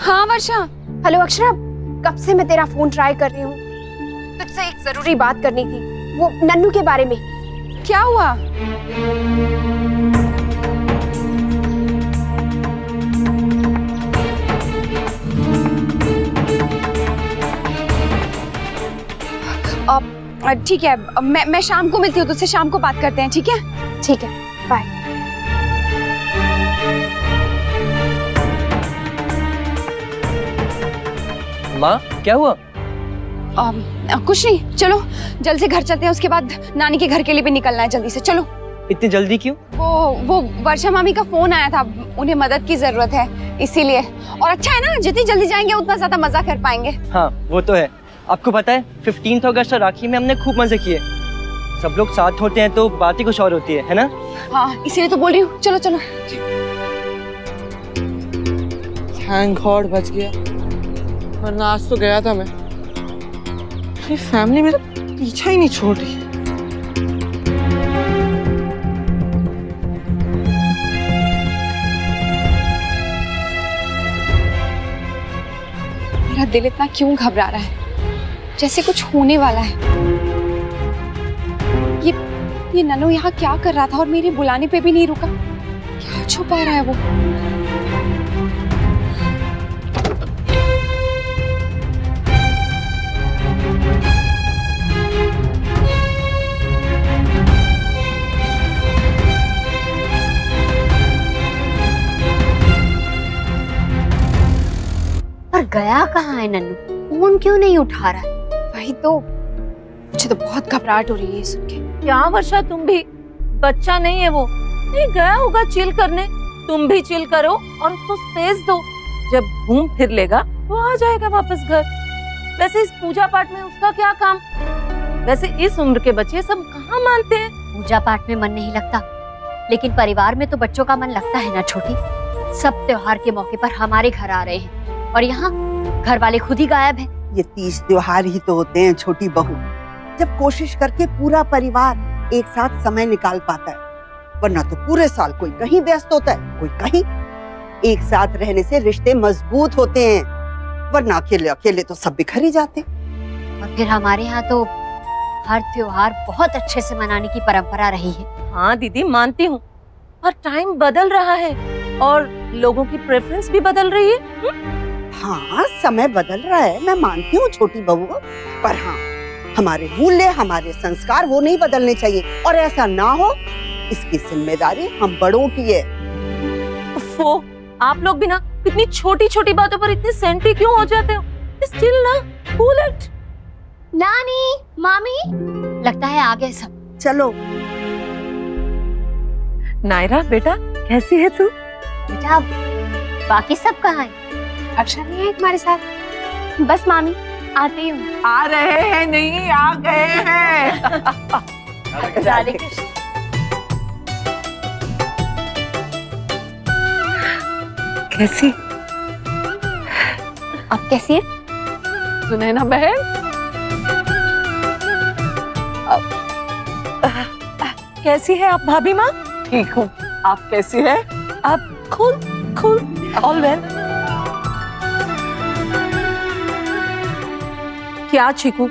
हाँ वर्षा। हेलो अक्षरा, कब से मैं तेरा फोन ट्राई कर रही हूँ। तुझसे एक जरूरी बात करनी थी, वो नन्नू के बारे में। क्या हुआ? ठीक है, मैं शाम को मिलती हूँ तुझसे, शाम को बात करते हैं, ठीक है? ठीक है, बाय। माँ क्या हुआ? कुछ नहीं, चलो जल्द से घर चलते हैं, उसके बाद नानी के घर के लिए भी निकलना है जल्दी से। चलो। इतनी जल्दी क्यों? वो वर्षा मामी का फोन आया था, उन्हें मदद की जरूरत है इसीलिए। और अच्छा है ना, जितनी जल्दी जाएंगे उतना ज्यादा मजा कर पाएंगे। हाँ वो तो है। आपको पता है 15 अगस्त और राखी में हमने खूब मजे किए। सब लोग साथ होते हैं तो बात ही कुछ और होती है ना? हाँ इसीलिए तो बोल रही हूँ, चलो चलो। थैंक गॉड बच गया, वरना आज तो गया था मैं। मेरी फैमिली मेरा पीछा ही नहीं छोड़ रही। मेरा दिल इतना क्यों घबरा रहा है, जैसे कुछ होने वाला है। ये नन्नू यहाँ क्या कर रहा था और मेरे बुलाने पे भी नहीं रुका? क्या छुपा रहा है वो? पर गया कहाँ है नन्नू? फोन क्यों नहीं उठा रहा है? वही तो, मुझे तो बहुत घबराहट हो रही है सुन के। क्या वर्षा, तुम भी? बच्चा नहीं है वो, नहीं गया होगा चिल करने। तुम भी चिल करो और उसको स्पेस दो। जब घूम फिर लेगा तो आ जाएगा वापस घर। वैसे इस पूजा पाठ में उसका क्या काम? वैसे इस उम्र के बच्चे सब कहाँ मानते हैं? पूजा पाठ में मन नहीं लगता, लेकिन परिवार में तो बच्चों का मन लगता है ना छोटी। सब त्योहार के मौके पर हमारे घर आ रहे हैं और यहाँ घर वाले खुद ही गायब है। ये तीज त्योहार ही तो होते हैं छोटी बहू, जब कोशिश करके पूरा परिवार एक साथ समय निकाल पाता है। वरना तो पूरे साल कोई कहीं व्यस्त होता है, कोई कहीं। एक साथ रहने से रिश्ते मजबूत होते हैं, वरना अकेले अकेले तो सब बिखर ही जाते। और फिर हमारे यहाँ तो हर त्योहार बहुत अच्छे से मनाने की परंपरा रही है। हाँ दीदी मानती हूँ, पर टाइम बदल रहा है और लोगों की प्रेफरेंस भी बदल रही है। हाँ समय बदल रहा है, मैं मानती हूँ छोटी बहू, पर हाँ हमारे मूल्य, हमारे संस्कार वो नहीं बदलने चाहिए। और ऐसा ना हो, इसकी जिम्मेदारी हम बड़ों की है। वो आप लोग भी ना इतनी छोटी छोटी बातों पर इतने सेंटी क्यों हो जाते हो? स्टिल ना कूल इट। नानी, मामी, लगता है आ गए सब। चलो। नायरा बेटा कैसी है तू? बेटा बाकी सब कहाँ है? अक्षरा नहीं है तुम्हारे साथ? बस मामी आती हूँ। आ रहे हैं नहीं, आ गए हैं। राधे कृष्ण। कैसी? आप कैसी है? सुनैना बहन, कैसी है आप भाभी माँ? ठीक हूँ, आप कैसी है? आप खुल ऑल वेल। क्या चीकू,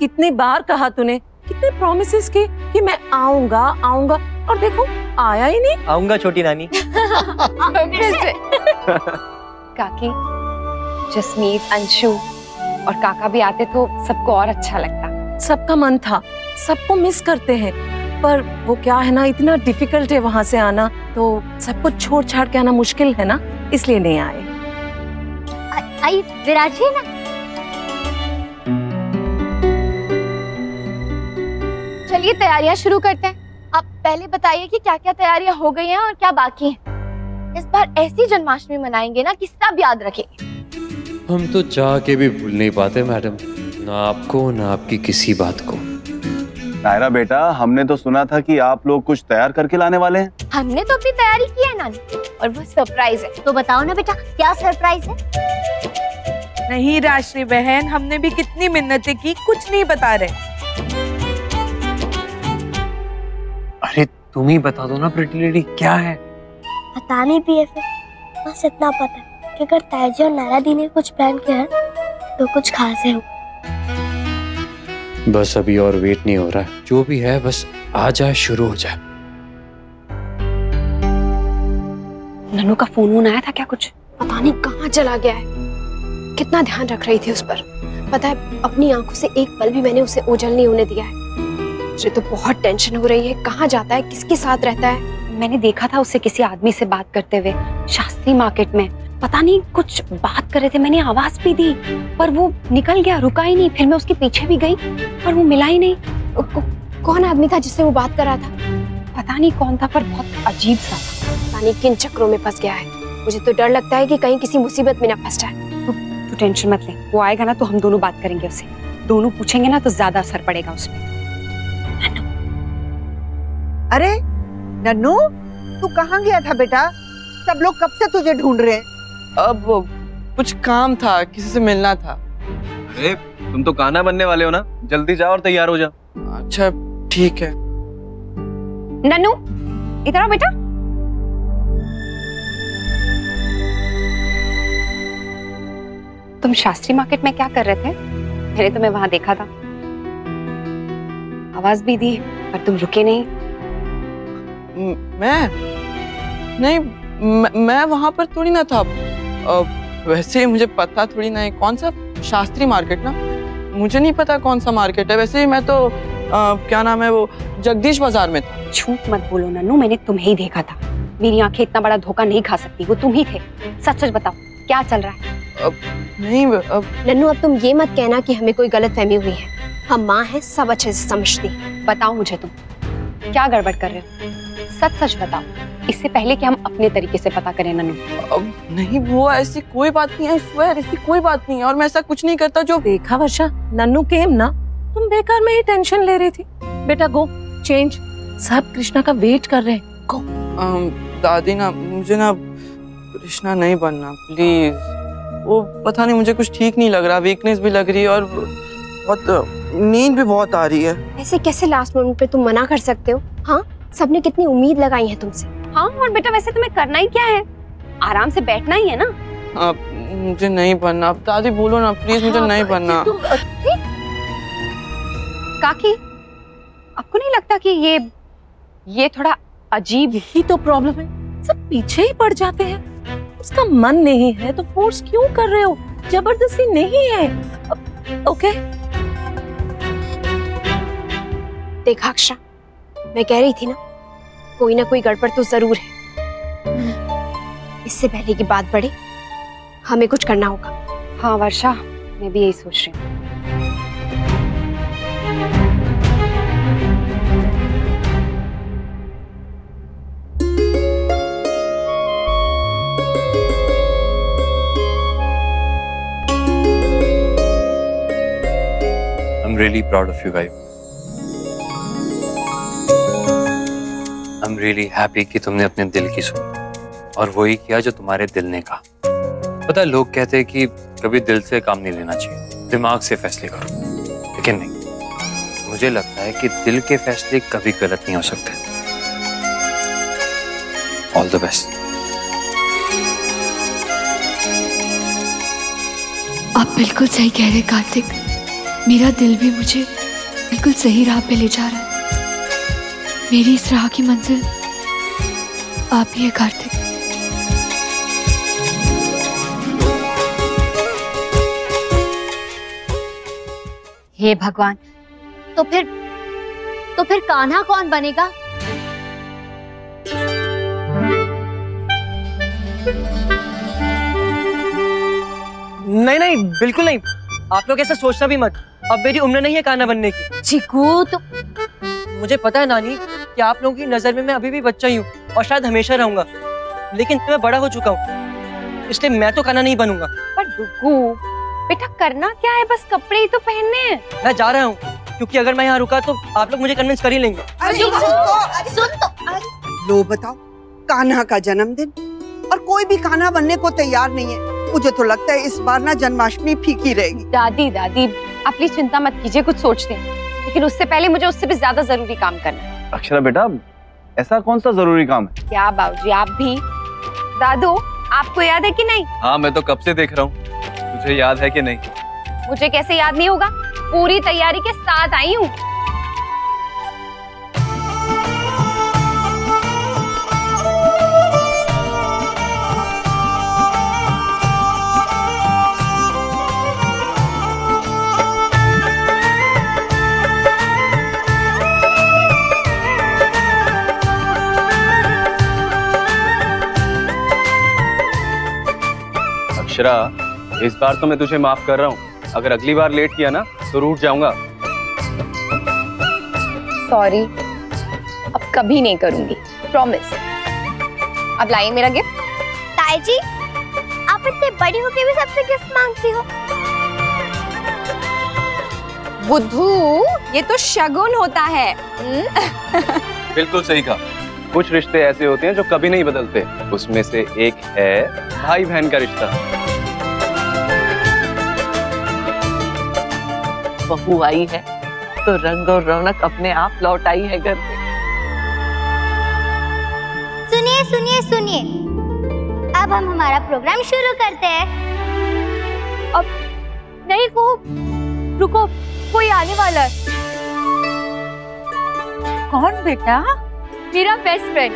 कितनी बार कहा तूने, कितने प्रॉमिसेस की कि मैं आऊंगा आऊंगा, और देखो आया ही नहीं। आऊंगा छोटी नानी। काकी, जसमीत, अंशु और काका भी आते तो सबको और अच्छा लगता। सबका मन था, सबको मिस करते हैं, पर वो क्या है ना, इतना डिफिकल्ट है वहां से आना, तो सबको छोड़ छाड़ के आना मुश्किल है ना, इसलिए नहीं आए। आई विराजिए ना। चलिए तैयारियां शुरू करते हैं। आप पहले बताइए कि क्या क्या तैयारियां हो गई हैं और क्या बाकी हैं। इस बार ऐसी जन्माष्टमी मनाएंगे ना कि सब याद रखेंगे। हम तो चाह के भी भूल नहीं पाते मैडम, ना आपको ना आपकी किसी बात को। नायरा बेटा, हमने तो सुना था कि आप लोग कुछ तैयार करके लाने वाले हैं। हमने तो अपनी तैयारी की है नानी, और वो सरप्राइज है। तो बताओ ना बेटा, क्या सरप्राइज है? नहीं राश्री बहन, हमने भी कितनी मिन्नतें की, कुछ नहीं बता रहे। अरे तुम ही बता दो ना प्रिटी लेडी, क्या है? पता नहीं पिए, फिर बस इतना पता है कि अगर तायजी और नारा दी ने कुछ प्लान किया है तो कुछ खास है। बस अभी और वेट नहीं हो रहा है, जो भी है बस आ जाए, शुरू हो जाए। नन्नू का फोन आया था क्या कुछ? पता नहीं कहाँ चला गया है। कितना ध्यान रख रही थी उस पर, पता है अपनी आंखों से एक पल भी मैंने उसे ओझल नहीं होने दिया है। मुझे तो बहुत टेंशन हो रही है, कहाँ जाता है, किसके साथ रहता है। मैंने देखा था उसे किसी आदमी से बात करते हुए शास्त्री मार्केट में, पता नहीं कुछ बात कर रहे थे, मैंने आवाज भी दी पर वो निकल गया, रुका ही नहीं। फिर मैं उसके पीछे भी गई पर वो मिला ही नहीं। कौन आदमी था जिससे वो बात कर रहा था? पता नहीं कौन था पर बहुत अजीब सा था, पता नहीं किन चक्रों में फंस गया है। मुझे तो डर लगता है कि कहीं किसी मुसीबत में ना फंस जाए। तू टेंशन मत ले, वो आएगा ना तो हम दोनों बात करेंगे उससे, दोनों पूछेंगे ना तो ज्यादा असर पड़ेगा उसमें। अरे नन्नू, तू कहाँ गया था बेटा? सब लोग कब से तुझे ढूंढ रहे हैं। अब कुछ काम था, किसी से मिलना था। अरे तुम तो गाना बनने वाले हो ना, जल्दी जाओ और तैयार हो जाओ। अच्छा ठीक है। नन्नू इधर आओ बेटा। तुम शास्त्री मार्केट में क्या कर रहे थे? मैंने तुम्हें वहां देखा था, आवाज भी दी पर तुम रुके नहीं। मैं वहां पर थोड़ी ना था। वैसे ही मुझे पता थोड़ी ना है कौन सा शास्त्री मार्केट ना, मुझे नहीं पता कौन सा मार्केट है। वैसे ही मैं तो क्या नाम है वो जगदीश बाजार में था। झूठ मत बोलो नन्नू, मैंने तुम्हें ही देखा था। मेरी आंखें इतना बड़ा धोखा नहीं खा सकती, वो तुम ही थे। सच सच बताओ क्या चल रहा है? नन्नू अब तुम ये मत कहना कि हमें कोई गलतफहमी हुई है। हम माँ हैं, सब अच्छे से समझती। बताओ मुझे तुम क्या गड़बड़ कर रहे हो, सच सच बताओ, इससे पहले कि हम अपने तरीके से पता करें। नन्नू नहीं, वो ऐसी कोई बात नहीं है, स्वेयर ऐसी कोई बात नहीं है, और मैं ऐसा कुछ नहीं करता। जो देखा वर्षा, नन्नू केम ना, तुम बेकार में ही टेंशन ले रही थी। बेटा गो चेंज, सब कृष्णा का वेट कर रहे हैं। गो। दादी ना, मुझे ना कृष्णा नहीं बनना प्लीज। वो पता नहीं मुझे कुछ ठीक नहीं लग रहा, वीकनेस भी लग रही है और बहुत नींद भी बहुत आ रही है। ऐसे कैसे लास्ट मोमेंट पे तुम मना कर सकते हो? हाँ, सबने कितनी उम्मीद लगाई है तुमसे। हाँ और बेटा वैसे तुम्हें करना ही क्या है, आराम से बैठना ही है ना। मुझे नहीं बनना, दादी बोलो ना प्लीज। मुझे नहीं बनना। काकी, आपको नहीं लगता कि ये थोड़ा अजीब? यही तो प्रॉब्लम है, सब पीछे ही पड़ जाते हैं। उसका मन नहीं है तो फोर्स क्यों कर रहे हो? जबरदस्ती नहीं है। ओके देखा अक्षरा, मैं कह रही थी ना कोई गड़बड़ तो जरूर है। इससे पहले की बात बढ़े, हमें कुछ करना होगा। हाँ वर्षा, मैं भी यही सोच रही हूँ। I'm really proud of you guys. I'm really happy कि तुमने अपने दिल की सुनी और वही किया जो तुम्हारे दिल ने कहा। पता है लोग कहते हैं कि कभी दिल से काम नहीं लेना चाहिए, दिमाग से फैसले करो, लेकिन नहीं, मुझे लगता है कि दिल के फैसले कभी गलत नहीं हो सकते। All the best. आप बिल्कुल सही कह रहे कार्तिक, मेरा दिल भी मुझे बिल्कुल सही राह पे ले जा रहा है। मेरी इस राह की मंजिल आप ही है कार्तिक। हे भगवान, तो फिर कान्हा कौन बनेगा? नहीं नहीं बिल्कुल नहीं, आप लोग ऐसा सोचना भी मत। अब मेरी उम्र नहीं है कान्हा बनने की। चिकू तो मुझे पता है नानी कि आप लोगों की नजर में मैं अभी भी बच्चा ही हूँ और शायद हमेशा रहूंगा, लेकिन मैं बड़ा हो चुका हूँ, इसलिए मैं तो कान्हा नहीं बनूंगा। पर रुको बेटा, करना क्या है, बस कपड़े ही तो पहनने हैं। मैं जा रहा हूँ, क्योंकि अगर मैं यहाँ रुका तो आप लोग मुझे कन्विंस कर ही लेंगे। सुन तो लो बताओ, कान्हा का जन्मदिन और कोई भी कान्हा बनने को तैयार नहीं है। मुझे तो लगता है इस बार ना जन्माष्टमी फीकी रहेगी। दादी आप प्लीज चिंता मत कीजिए, कुछ सोचते हैं, लेकिन उससे पहले मुझे उससे भी ज्यादा जरूरी काम करना है। अक्षरा बेटा, ऐसा कौन सा जरूरी काम है? क्या बाबूजी आप भी? दादू आपको याद है कि नहीं? हाँ, मैं तो कब से देख रहा हूँ। तुझे याद है कि नहीं? मुझे कैसे याद नहीं होगा, पूरी तैयारी के साथ आई हूँ। अक्षरा, इस बार तो मैं तुझे माफ कर रहा हूँ। अगर अगली बार लेट किया ना तो रूठ जाऊंगा। सॉरी, अब कभी नहीं करूंगी, प्रॉमिस। अब लाइए मेरा गिफ्ट। ताई जी, आप इतने बड़ी होके भी सबसे गिफ्ट मांगती हो। बुद्धू, ये तो शगुन होता है। बिल्कुल सही कहा। कुछ रिश्ते ऐसे होते हैं जो कभी नहीं बदलते। उसमें से एक है भाई बहन का रिश्ता। बहू आई है तो रंग और रौनक अपने आप लौट आई है घर पे। सुनिए सुनिए सुनिए, अब हम हमारा प्रोग्राम शुरू करते हैं। अब नहीं, को रुको, कोई आने वाला है। कौन बेटा? मेरा बेस्ट फ्रेंड।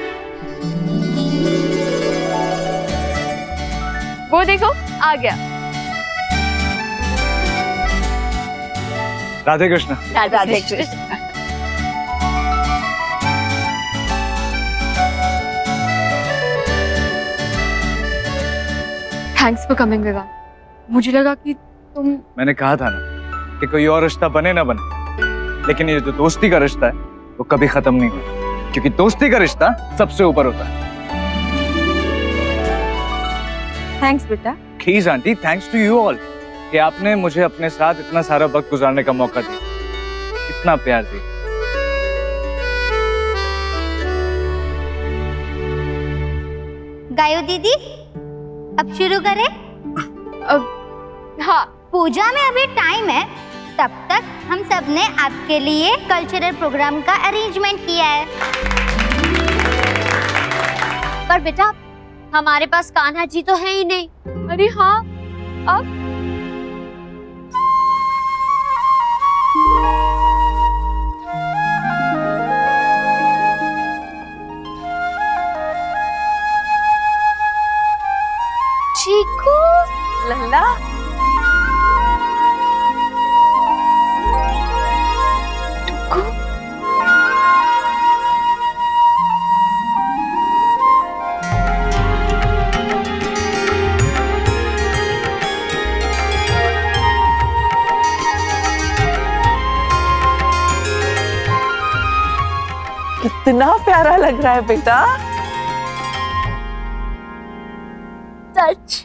वो देखो आ गया। Radhe Krishna. Radhe Krishna. Thanks for coming Vivaan. मुझे लगा कि तुम। मैंने कहा था ना कि कोई और रिश्ता बने ना बने, लेकिन ये जो दोस्ती का रिश्ता है वो कभी खत्म नहीं होता, क्योंकि दोस्ती का रिश्ता सबसे ऊपर होता है। थैंक्स बेटा। Please aunty, thanks to you all कि आपने मुझे अपने साथ इतना सारा वक्त गुजारने का मौका दिया, इतना प्यार दिया। गायो दीदी, अब शुरू करें? हाँ, पूजा में अभी टाइम है, तब तक हम सब ने आपके लिए कल्चरल प्रोग्राम का अरेंजमेंट किया है। पर बेटा, हमारे पास कान्हा जी तो है ही नहीं। अरे हाँ, अब चीकू, लल्ला, कितना प्यारा लग रहा है बेटा। सच।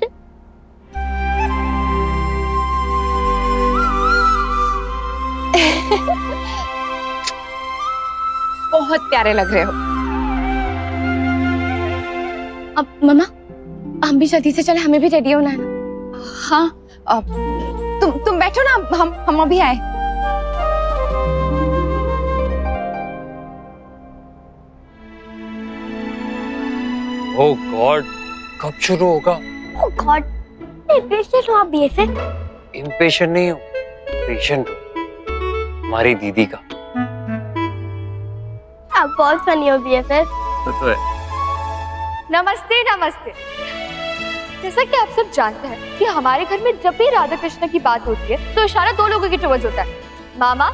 बहुत प्यारे लग रहे हो। अब मम्मा, हम भी जल्दी से चले, हमें भी रेडी होना है ना। हाँ, अब तुम बैठो ना, हम अभी आए। ओह गॉड, कब शुरू होगा? ओह गॉड, इम्पेशेंट हो आप बीएफएफ? इम्पेशेंट नहीं हूँ, पेशेंट हूँ। हमारी दीदी का। आप बहुत फनी हो बीएफएफ। तो है। नमस्ते नमस्ते। जैसा कि आप सब जानते हैं कि हमारे घर में जब भी राधा कृष्ण की बात होती है तो इशारा दो लोगों की टुवर्ड्स होता है, मामा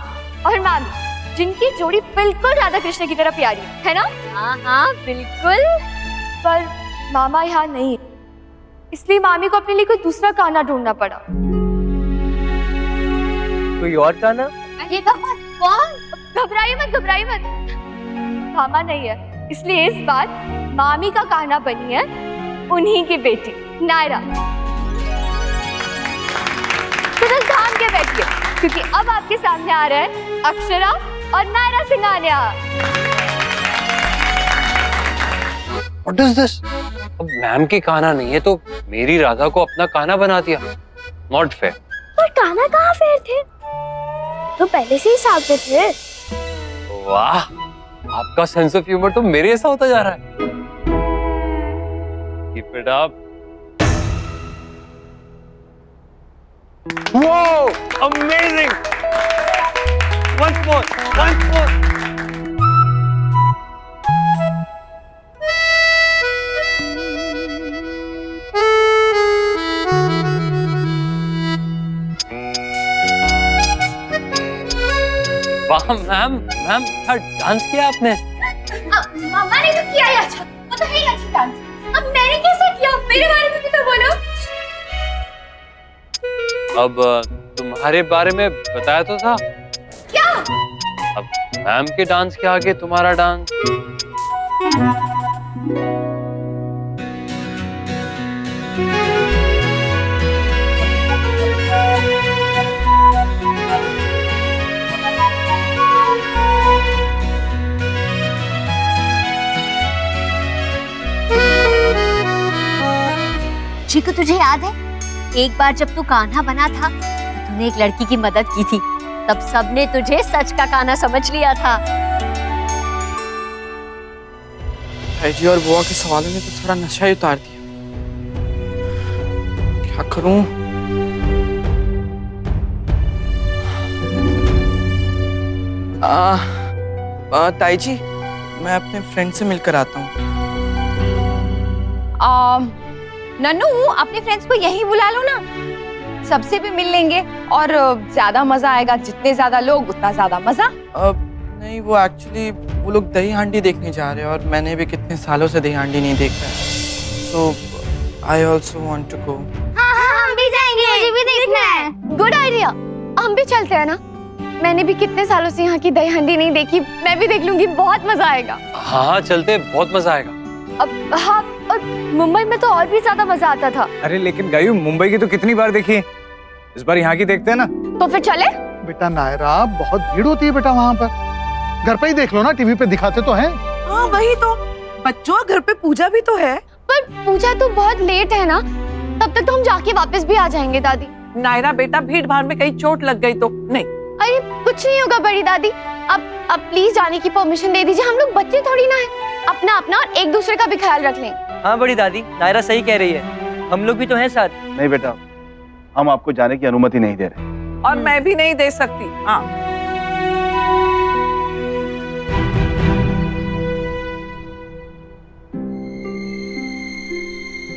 और मामी, जिनकी जोड़ी बिल्कुल राधा कृष्ण की तरह प्यारी है ना? हाँ हाँ बिल्कुल। पर मामा यहाँ नहीं, इसलिए मामी को अपने लिए कोई दूसरा कान्हा ढूंढना पड़ा। कोई और कान्हा? ये कौन? घबराइए मत। मामा नहीं है, इसलिए इस बार मामी का कान्हा बनी है उन्हीं की बेटी नायरा। तो थाम के बैठिए, क्योंकि अब आपके सामने आ रहे हैं अक्षरा और Naira Singhania. What is this? अब मैम की कान्हा नहीं है तो मेरी राधा को अपना कान्हा बना दिया। Not fair. पर कान्हा कहाँ फेयर थे? तो पहले से ही साथ में थे। वाह, आपका सेंस ऑफ ह्यूमर तो मेरे जैसा होता जा रहा है। Keep it up. Whoa! Amazing! Once more! Once more! वाह मैम, क्या डांस किया आपने? मामा ने तो किया ही अच्छा, वो तो है ही अच्छी डांस। अब मैंने कैसे किया? मेरे बारे में भी तो बोलो। अब तुम्हारे बारे में बताया तो था। क्या? अब मैम के डांस के आगे तुम्हारा डांस। चिकू, तुझे याद है एक बार जब तू कान्हा बना था तो तूने एक लड़की की मदद की थी, तब सबने तुझे सच का कान्हा समझ लिया था। भाई जी और बुआ के सवालों ने तो सारा नशा ही उतार दिया। क्या करूं? ताई जी, मैं अपने फ्रेंड से मिलकर आता हूँ। नन्नू, अपने फ्रेंड्स को यही बुला लो ना, सबसे भी मिल लेंगे और ज्यादा मजा आएगा। जितने ज्यादा लोग उतना ज्यादा मजा। नहीं, वो एक्चुअली वो लोग दही हांडी देखने जा रहे हैं और मैंने भी कितने सालों से दही हांडी नहीं देखा है। So I also want to go. हाँ, हम भी जाएंगे, मुझे भी देखना है। गुड आइडिया, हम भी चलते हैं ना। मैंने भी कितने सालों से यहाँ की दही हांडी नहीं देखी, मैं भी देख लूंगी, बहुत मजा आएगा। हाँ चलते, बहुत मजा आएगा। अब हाँ, और मुंबई में तो और भी ज्यादा मजा आता था। अरे लेकिन गायू, मुंबई की तो कितनी बार देखी, इस बार यहाँ की देखते हैं ना। तो फिर चले? बेटा नायरा, बहुत भीड़ होती है बेटा वहाँ पर, घर पे ही देख लो ना, टीवी पे दिखाते तो हैं। हाँ वही तो, बच्चों घर पे पूजा भी तो है। पर पूजा तो बहुत लेट है ना, तब तक तो हम जाके वापस भी आ जाएंगे दादी। नायरा बेटा, भीड़ भाड़ में कहीं चोट लग गई तो नहीं। अरे कुछ नहीं होगा बड़ी दादी, अब प्लीज जाने की परमिशन दे दीजिए, हम लोग बच्चे थोड़ी ना है, अपना अपना और एक दूसरे का भी ख्याल रख लें। हाँ बड़ी दादी, नायरा सही कह रही है, हम लोग भी तो हैं साथ। नहीं बेटा, हम आपको जाने की अनुमति नहीं दे रहे। और मैं भी नहीं दे सकती। हाँ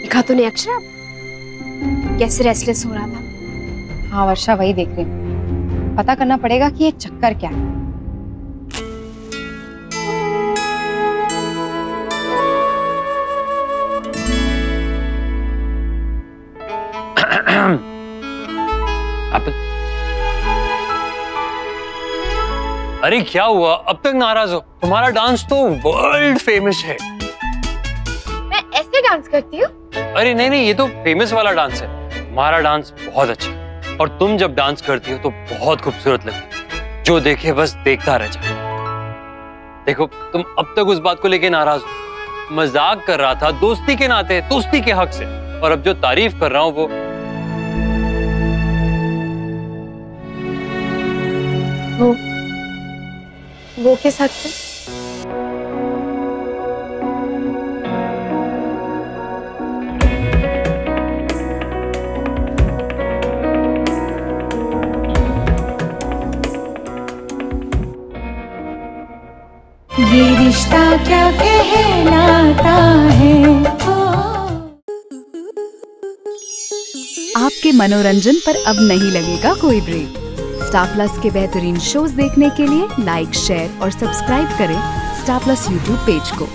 देखा तूने अक्षरा कैसे रेस्टलेस हो रहा था? हाँ वर्षा, वही देख रही हूँ। पता करना पड़ेगा कि ये चक्कर क्या है। अरे क्या हुआ, अब तक नाराज हो? तुम्हारा डांस तो वर्ल्ड फेमस है। मैं ऐसे डांस करती हूँ? अरे नहीं, ये तो फेमस वाला डांस है। तुम्हारा डांस बहुत अच्छा है और तुम जब डांस करती हो तो बहुत खूबसूरत लगती है, जो देखे बस देखता रह जाए। देखो, तुम अब तक उस बात को लेके नाराज हो। मजाक कर रहा था, दोस्ती के नाते, दोस्ती के हक से, और अब जो तारीफ कर रहा हूँ वो किस हद से? ये रिश्ता क्या कहलाता है। आपके मनोरंजन पर अब नहीं लगेगा कोई ब्रेक। स्टार प्लस के बेहतरीन शोज देखने के लिए लाइक, शेयर और सब्सक्राइब करें स्टार प्लस यूट्यूब पेज को।